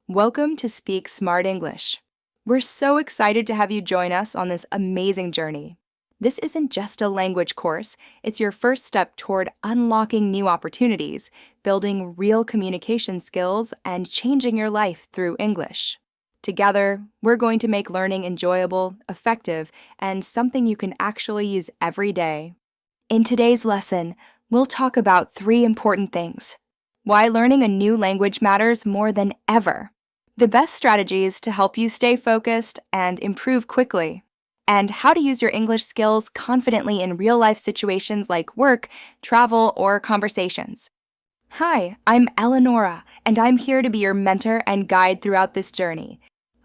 Welcome to Speak Smart English. We're so excited to have you join us on this amazing journey. This isn't just a language course, it's your first step toward unlocking new opportunities, building real communication skills, and changing your life through English. Together, we're going to make learning enjoyable, effective, and something you can actually use every day. In today's lesson, we'll talk about 3 important things: why learning a new language matters more than ever, the best strategies to help you stay focused and improve quickly, and how to use your English skills confidently in real-life situations like work, travel, or conversations. Hi, I'm Eleonora, and I'm here to be your mentor and guide throughout this journey.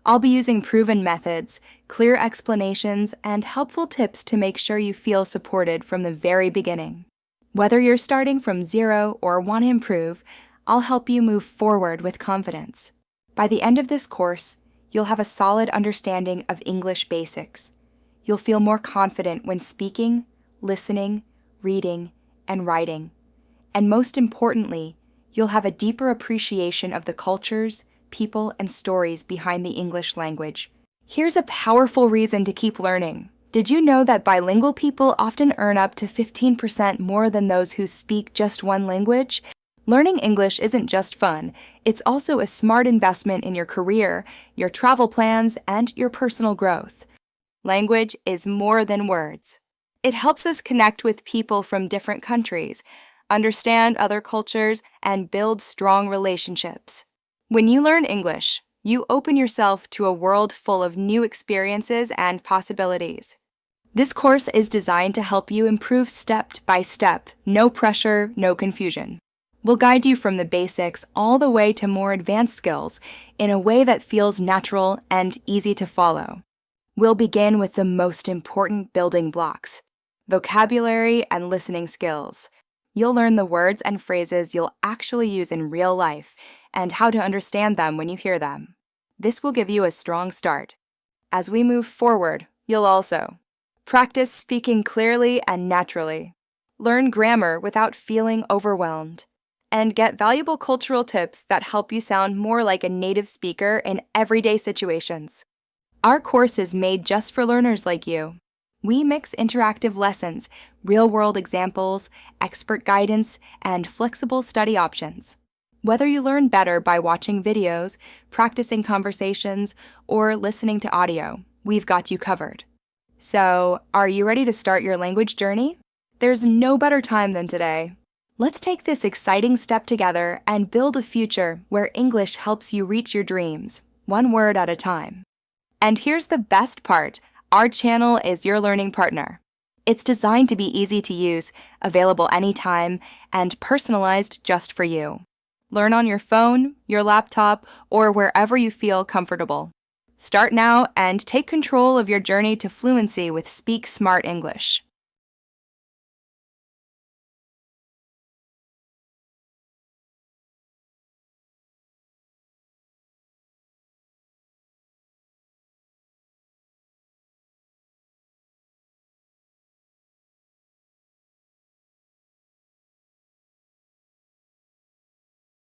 I'll be using proven methods, clear explanations, and helpful tips to make sure you feel supported from the very beginning. Whether you're starting from zero or want to improve, I'll help you move forward with confidence. By the end of this course, you'll have a solid understanding of English basics. You'll feel more confident when speaking, listening, reading, and writing. And most importantly, you'll have a deeper appreciation of the cultures, people, and stories behind the English language. Here's a powerful reason to keep learning. Did you know that bilingual people often earn up to 15% more than those who speak just one language? Learning English isn't just fun, it's also a smart investment in your career, your travel plans, and your personal growth. Language is more than words. It helps us connect with people from different countries, understand other cultures, and build strong relationships. When you learn English, you open yourself to a world full of new experiences and possibilities. This course is designed to help you improve step by step, no pressure, no confusion. We'll guide you from the basics all the way to more advanced skills in a way that feels natural and easy to follow. We'll begin with the most important building blocks: vocabulary and listening skills. You'll learn the words and phrases you'll actually use in real life and how to understand them when you hear them. This will give you a strong start. As we move forward, you'll also practice speaking clearly and naturally, learn grammar without feeling overwhelmed, and get valuable cultural tips that help you sound more like a native speaker in everyday situations. Our course is made just for learners like you. We mix interactive lessons, real-world examples, expert guidance, and flexible study options. Whether you learn better by watching videos, practicing conversations, or listening to audio, we've got you covered. So, are you ready to start your language journey? There's no better time than today. Let's take this exciting step together and build a future where English helps you reach your dreams, one word at a time. And here's the best part: our channel is your learning partner. It's designed to be easy to use, available anytime, and personalized just for you. Learn on your phone, your laptop, or wherever you feel comfortable. Start now and take control of your journey to fluency with Speak Smart English.